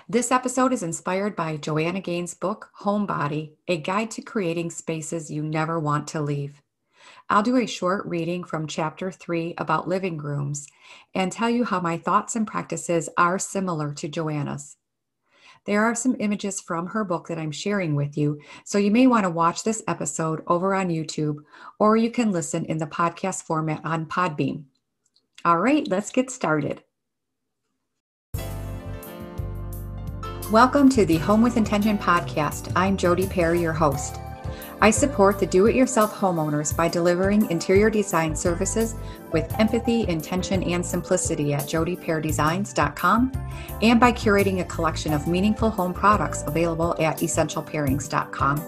This episode is inspired by Joanna Gaines' book, Homebody, A Guide to Creating Spaces You Never Want to Leave. I'll do a short reading from Chapter 3 about living rooms and tell you how my thoughts and practices are similar to Joanna's. There are some images from her book that I'm sharing with you, so you may want to watch this episode over on YouTube, or you can listen in the podcast format on Podbean. All right, let's get started. Welcome to the Home with Intention podcast. I'm Jody Pear, your host. I support the do-it-yourself homeowners by delivering interior design services with empathy, intention, and simplicity at jodypeardesigns.com and by curating a collection of meaningful home products available at essentialpairings.com.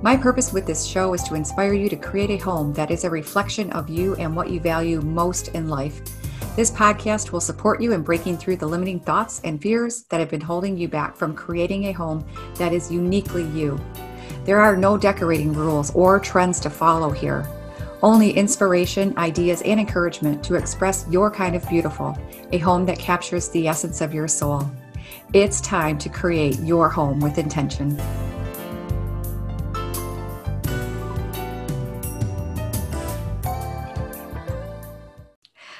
My purpose with this show is to inspire you to create a home that is a reflection of you and what you value most in life. This podcast will support you in breaking through the limiting thoughts and fears that have been holding you back from creating a home that is uniquely you. There are no decorating rules or trends to follow here. Only inspiration, ideas, and encouragement to express your kind of beautiful, a home that captures the essence of your soul. It's time to create your home with intention.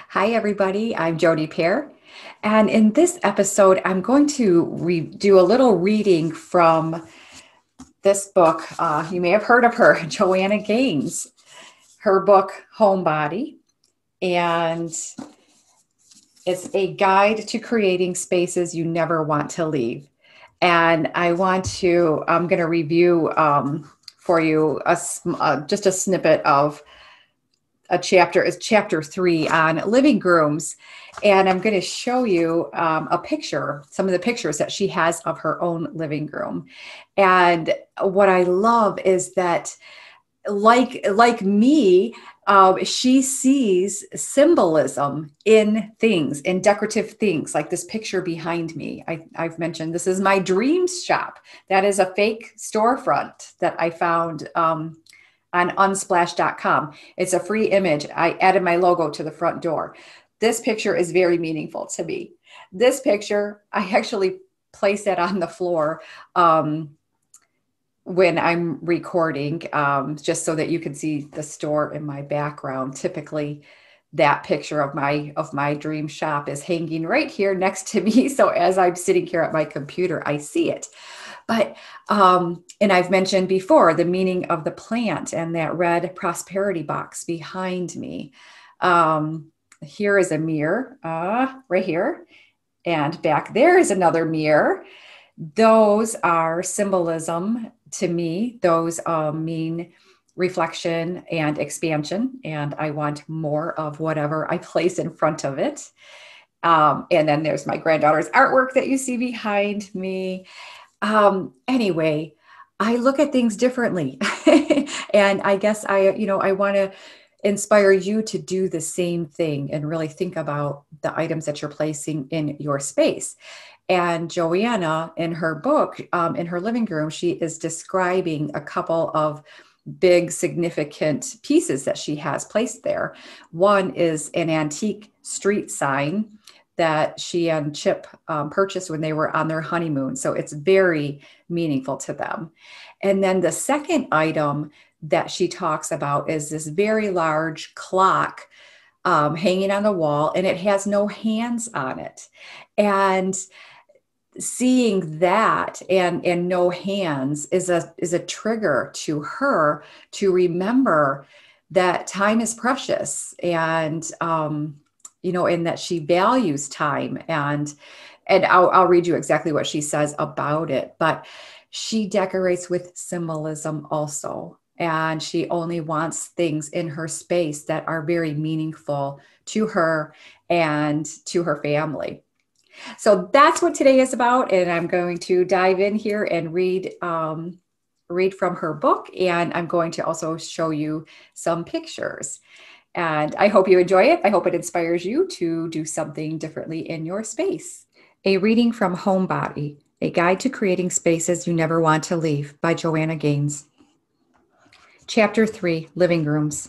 Hi, everybody. I'm Jody Pear. And in this episode, I'm going to do a little reading from this book. You may have heard of her, Joanna Gaines, her book, Homebody. And it's a guide to creating spaces you never want to leave. And I'm going to review for you just a snippet of a chapter. Is chapter 3 on living rooms. And I'm going to show you a picture, some of the pictures that she has of her own living room. And what I love is that, like me, she sees symbolism in things, in decorative things, like this picture behind me. I've mentioned this is my dreams shop. That is a fake storefront that I found on unsplash.com. It's a free image. I added my logo to the front door. This picture is very meaningful to me. This picture, I actually place that on the floor when I'm recording, just so that you can see the store in my background. Typically, that picture of my dream shop is hanging right here next to me. So as I'm sitting here at my computer, I see it. But, and I've mentioned before the meaning of the plant and that red prosperity box behind me. Here is a mirror, right here. And back there is another mirror. Those are symbolism to me. Those mean reflection and expansion. And I want more of whatever I place in front of it. And then there's my granddaughter's artwork that you see behind me. Anyway, I look at things differently. And I guess I want to inspire you to do the same thing and really think about the items that you're placing in your space. And Joanna, in her book, in her living room, she is describing a couple of big significant pieces that she has placed there. One is an antique street sign that she and Chip purchased when they were on their honeymoon. So it's very meaningful to them. And then the second item that she talks about is this very large clock hanging on the wall, and it has no hands on it. And seeing that and no hands is a trigger to her to remember that time is precious, and and that she values time. And I'll read you exactly what she says about it. But she decorates with symbolism also. And she only wants things in her space that are very meaningful to her and to her family. So that's what today is about. And I'm going to dive in here and read from her book. And I'm going to also show you some pictures. And I hope you enjoy it. I hope it inspires you to do something differently in your space. A reading from Homebody, A Guide to Creating Spaces You Never Want to Leave by Joanna Gaines. Chapter 3, Living Rooms.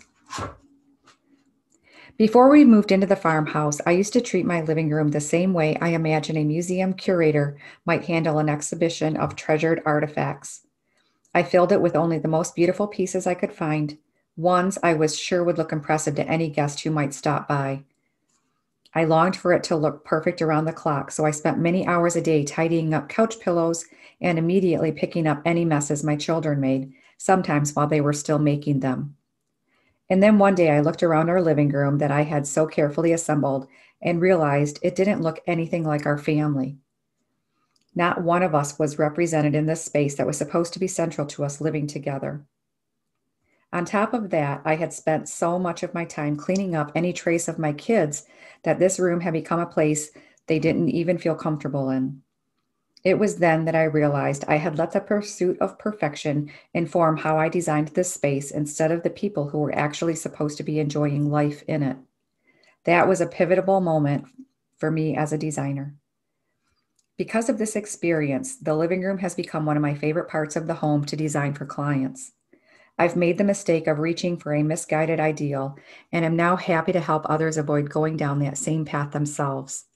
Before we moved into the farmhouse, I used to treat my living room the same way I imagine a museum curator might handle an exhibition of treasured artifacts. I filled it with only the most beautiful pieces I could find, ones I was sure would look impressive to any guest who might stop by. I longed for it to look perfect around the clock, so I spent many hours a day tidying up couch pillows and immediately picking up any messes my children made, sometimes while they were still making them. And then one day I looked around our living room that I had so carefully assembled and realized it didn't look anything like our family. Not one of us was represented in this space that was supposed to be central to us living together. On top of that, I had spent so much of my time cleaning up any trace of my kids that this room had become a place they didn't even feel comfortable in. It was then that I realized I had let the pursuit of perfection inform how I designed this space instead of the people who were actually supposed to be enjoying life in it. That was a pivotal moment for me as a designer. Because of this experience, the living room has become one of my favorite parts of the home to design for clients. I've made the mistake of reaching for a misguided ideal and am now happy to help others avoid going down that same path themselves.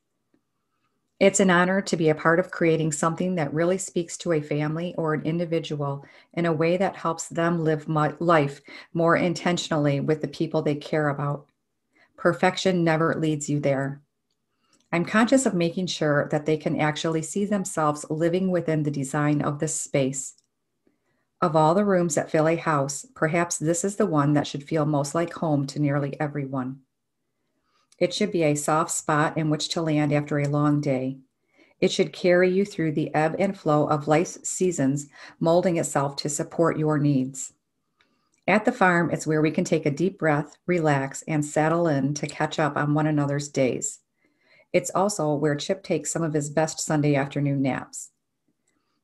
It's an honor to be a part of creating something that really speaks to a family or an individual in a way that helps them live life more intentionally with the people they care about. Perfection never leads you there. I'm conscious of making sure that they can actually see themselves living within the design of this space. Of all the rooms that fill a house, perhaps this is the one that should feel most like home to nearly everyone. It should be a soft spot in which to land after a long day. It should carry you through the ebb and flow of life's seasons, molding itself to support your needs. At the farm, it's where we can take a deep breath, relax, and settle in to catch up on one another's days. It's also where Chip takes some of his best Sunday afternoon naps.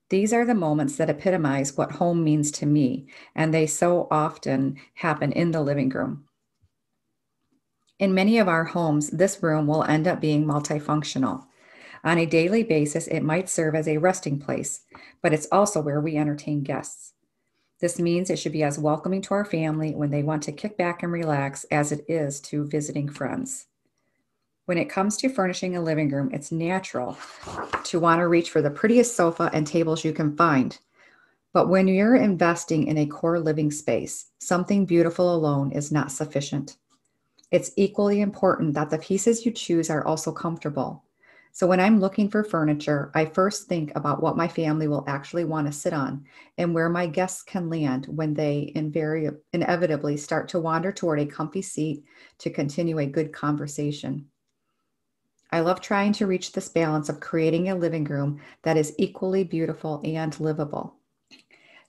These are the moments that epitomize what home means to me, and they so often happen in the living room. In many of our homes, this room will end up being multifunctional. On a daily basis, it might serve as a resting place, but it's also where we entertain guests. This means it should be as welcoming to our family when they want to kick back and relax as it is to visiting friends. When it comes to furnishing a living room, it's natural to want to reach for the prettiest sofa and tables you can find. But when you're investing in a core living space, something beautiful alone is not sufficient. It's equally important that the pieces you choose are also comfortable. So when I'm looking for furniture, I first think about what my family will actually want to sit on and where my guests can land when they inevitably start to wander toward a comfy seat to continue a good conversation. I love trying to reach this balance of creating a living room that is equally beautiful and livable.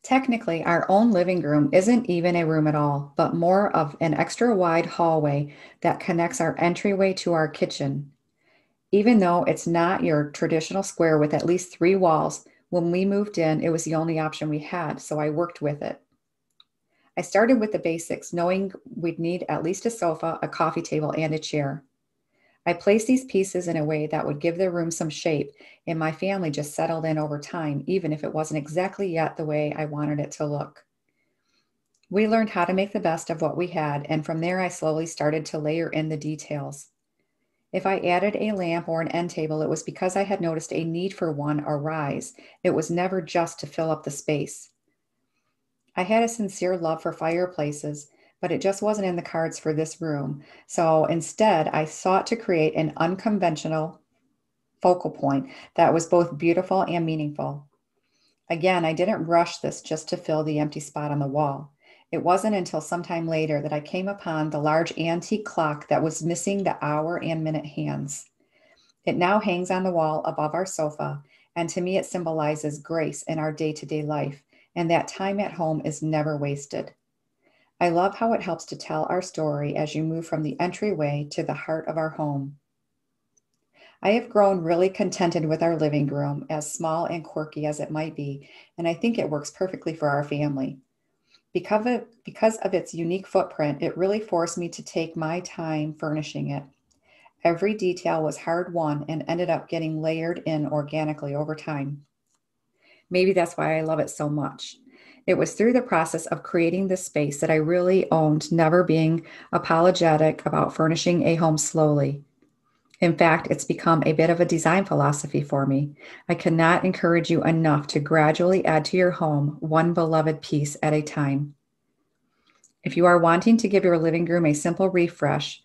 Technically, our own living room isn't even a room at all, but more of an extra wide hallway that connects our entryway to our kitchen. Even though it's not your traditional square with at least 3 walls, when we moved in, it was the only option we had, so I worked with it. I started with the basics, knowing we'd need at least a sofa, a coffee table, and a chair. I placed these pieces in a way that would give the room some shape, and my family just settled in over time, even if it wasn't exactly yet the way I wanted it to look. We learned how to make the best of what we had, and from there I slowly started to layer in the details. If I added a lamp or an end table, it was because I had noticed a need for one arise. It was never just to fill up the space. I had a sincere love for fireplaces, but it just wasn't in the cards for this room. So instead, I sought to create an unconventional focal point that was both beautiful and meaningful. Again, I didn't rush this just to fill the empty spot on the wall. It wasn't until sometime later that I came upon the large antique clock that was missing the hour and minute hands. It now hangs on the wall above our sofa, and to me it symbolizes grace in our day-to-day life, and that time at home is never wasted. I love how it helps to tell our story as you move from the entryway to the heart of our home. I have grown really contented with our living room, as small and quirky as it might be, and I think it works perfectly for our family. Because of its unique footprint, it really forced me to take my time furnishing it. Every detail was hard won and ended up getting layered in organically over time. Maybe that's why I love it so much. It was through the process of creating this space that I really owned never being apologetic about furnishing a home slowly. In fact, it's become a bit of a design philosophy for me. I cannot encourage you enough to gradually add to your home one beloved piece at a time. If you are wanting to give your living room a simple refresh,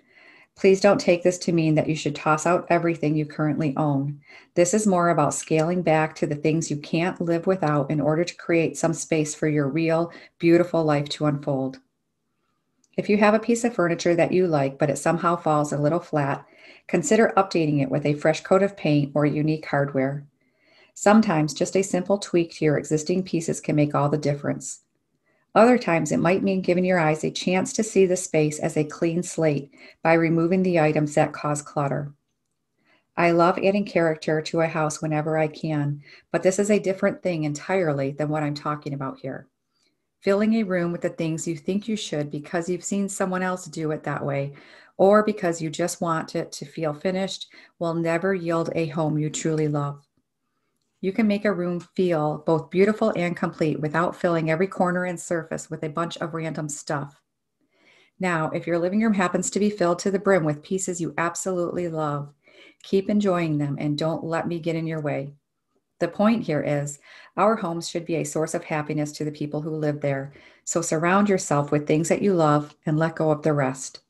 please don't take this to mean that you should toss out everything you currently own. This is more about scaling back to the things you can't live without in order to create some space for your real, beautiful life to unfold. If you have a piece of furniture that you like, but it somehow falls a little flat, consider updating it with a fresh coat of paint or unique hardware. Sometimes just a simple tweak to your existing pieces can make all the difference. Other times it might mean giving your eyes a chance to see the space as a clean slate by removing the items that cause clutter. I love adding character to a house whenever I can, but this is a different thing entirely than what I'm talking about here. Filling a room with the things you think you should because you've seen someone else do it that way, or because you just want it to feel finished, will never yield a home you truly love. You can make a room feel both beautiful and complete without filling every corner and surface with a bunch of random stuff. Now, if your living room happens to be filled to the brim with pieces you absolutely love, keep enjoying them and don't let me get in your way. The point here is, our homes should be a source of happiness to the people who live there, so surround yourself with things that you love and let go of the rest.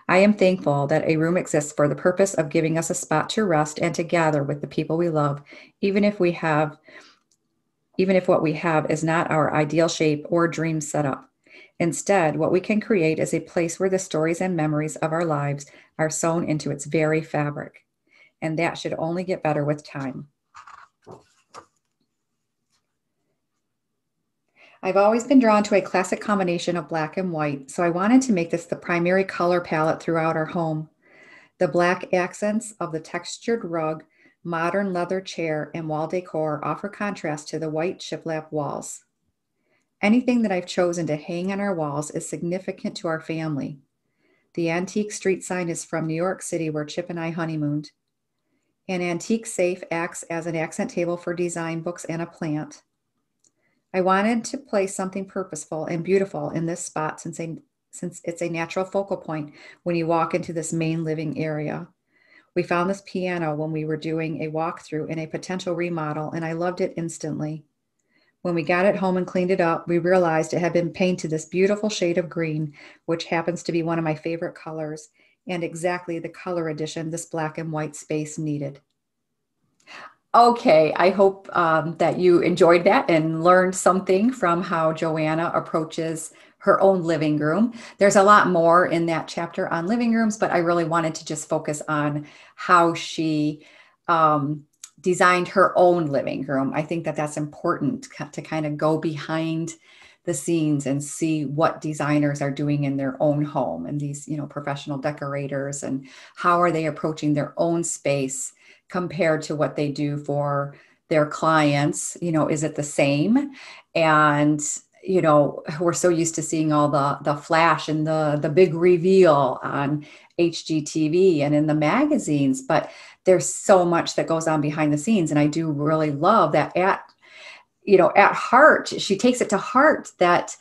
I am thankful that a room exists for the purpose of giving us a spot to rest and to gather with the people we love, even if what we have is not our ideal shape or dream setup. Instead, what we can create is a place where the stories and memories of our lives are sewn into its very fabric, and that should only get better with time. I've always been drawn to a classic combination of black and white, so I wanted to make this the primary color palette throughout our home. The black accents of the textured rug, modern leather chair, and wall decor offer contrast to the white shiplap walls. Anything that I've chosen to hang on our walls is significant to our family. The antique street sign is from New York City, where Chip and I honeymooned. An antique safe acts as an accent table for design books and a plant. I wanted to place something purposeful and beautiful in this spot since it's a natural focal point when you walk into this main living area. We found this piano when we were doing a walkthrough in a potential remodel, and I loved it instantly. When we got it home and cleaned it up, we realized it had been painted this beautiful shade of green, which happens to be one of my favorite colors, and exactly the color addition this black and white space needed. Okay, I hope that you enjoyed that and learned something from how Joanna approaches her own living room. There's a lot more in that chapter on living rooms, but I really wanted to just focus on how she designed her own living room. I think that that's important to kind of go behind the scenes and see what designers are doing in their own home, and these, professional decorators, and how are they approaching their own space compared to what they do for their clients. Is it the same? And we're so used to seeing all the flash and the big reveal on HGTV and in the magazines, but there's so much that goes on behind the scenes. And I do really love that at heart, she takes it to heart that,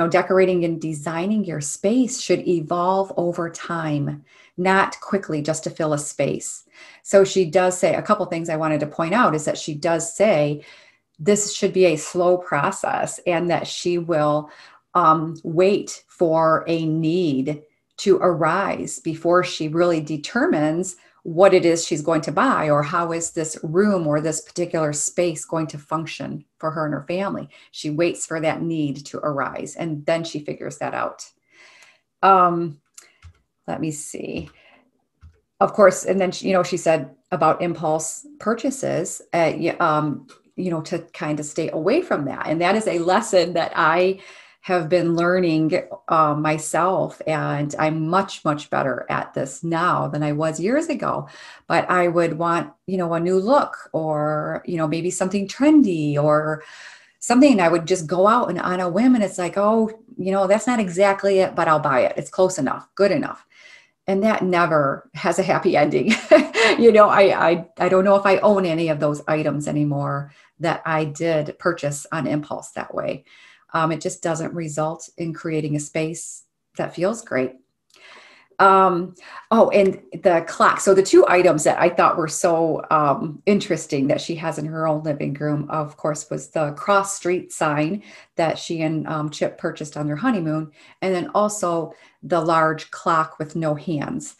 decorating and designing your space should evolve over time, not quickly just to fill a space. So she does say, a couple things I wanted to point out is that she does say this should be a slow process, and that she will wait for a need to arise before she really determines what it is she's going to buy, or how is this room or this particular space going to function for her and her family. She waits for that need to arise, and then she figures that out. Let me see. Of course, and then she said about impulse purchases, to kind of stay away from that. And that is a lesson that I have been learning myself, and I'm much, much better at this now than I was years ago. But I would want, a new look, or, maybe something trendy or something. And I would just go out and on a whim, and it's like, oh, that's not exactly it, but I'll buy it. It's close enough, good enough. And that never has a happy ending. I don't know if I own any of those items anymore that I did purchase on impulse that way. It just doesn't result in creating a space that feels great. And the clock. So the two items that I thought were so interesting that she has in her own living room, of course, was the cross street sign that she and Chip purchased on their honeymoon, and then also the large clock with no hands.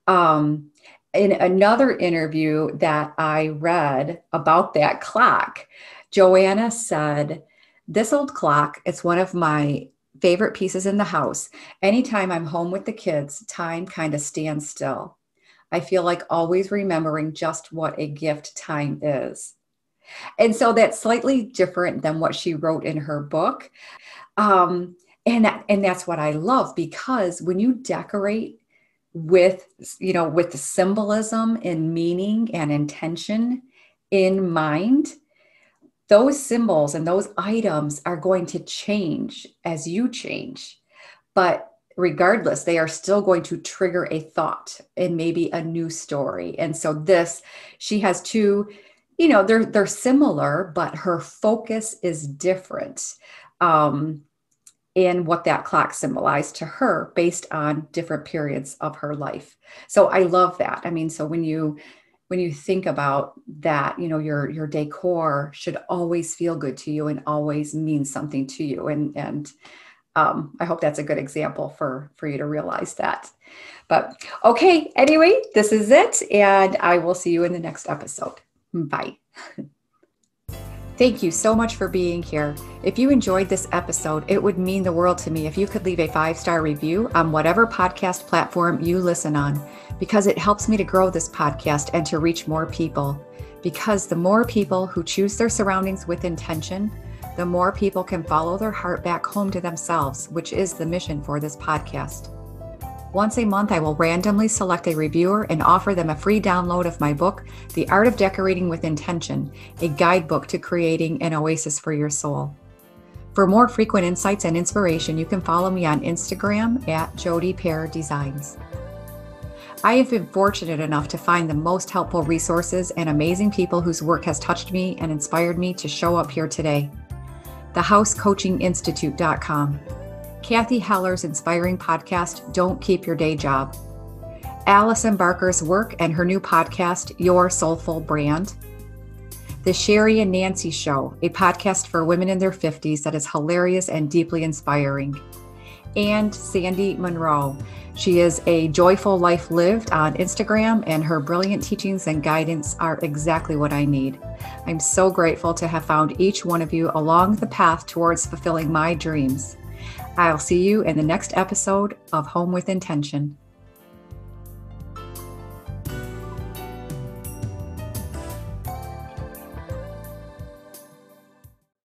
In another interview that I read about that clock, Joanna said, "This old clock, it's one of my favorite pieces in the house. Anytime I'm home with the kids, time kind of stands still. I feel like always remembering just what a gift time is." And so that's slightly different than what she wrote in her book. And that's what I love, because when you decorate with the symbolism and meaning and intention in mind, those symbols and those items are going to change as you change. But regardless, they are still going to trigger a thought and maybe a new story. And so she has two, they're similar, but her focus is different in what that clock symbolized to her based on different periods of her life. So I love that. I mean, so when you think about that, your decor should always feel good to you and always mean something to you. And I hope that's a good example for you to realize that. But okay, anyway, this is it. And I will see you in the next episode. Bye. Thank you so much for being here. If you enjoyed this episode, it would mean the world to me if you could leave a 5-star review on whatever podcast platform you listen on, because it helps me to grow this podcast and to reach more people. Because the more people who choose their surroundings with intention, the more people can follow their heart back home to themselves, which is the mission for this podcast. Once a month, I will randomly select a reviewer and offer them a free download of my book, The Art of Decorating with Intention, a guidebook to creating an oasis for your soul. For more frequent insights and inspiration, you can follow me on Instagram at Jody Pear Designs. I have been fortunate enough to find the most helpful resources and amazing people whose work has touched me and inspired me to show up here today. TheHouseCoachingInstitute.com. Cathy Heller's inspiring podcast, Don't Keep Your Day Job. Alison Barker's work and her new podcast, Your Soulful Brand. The Sheri Nancy Show, a podcast for women in their 50s that is hilarious and deeply inspiring. And Sandy Monroe. She is a joyful life lived on Instagram, and her brilliant teachings and guidance are exactly what I need. I'm so grateful to have found each one of you along the path towards fulfilling my dreams. I'll see you in the next episode of Home with Intention.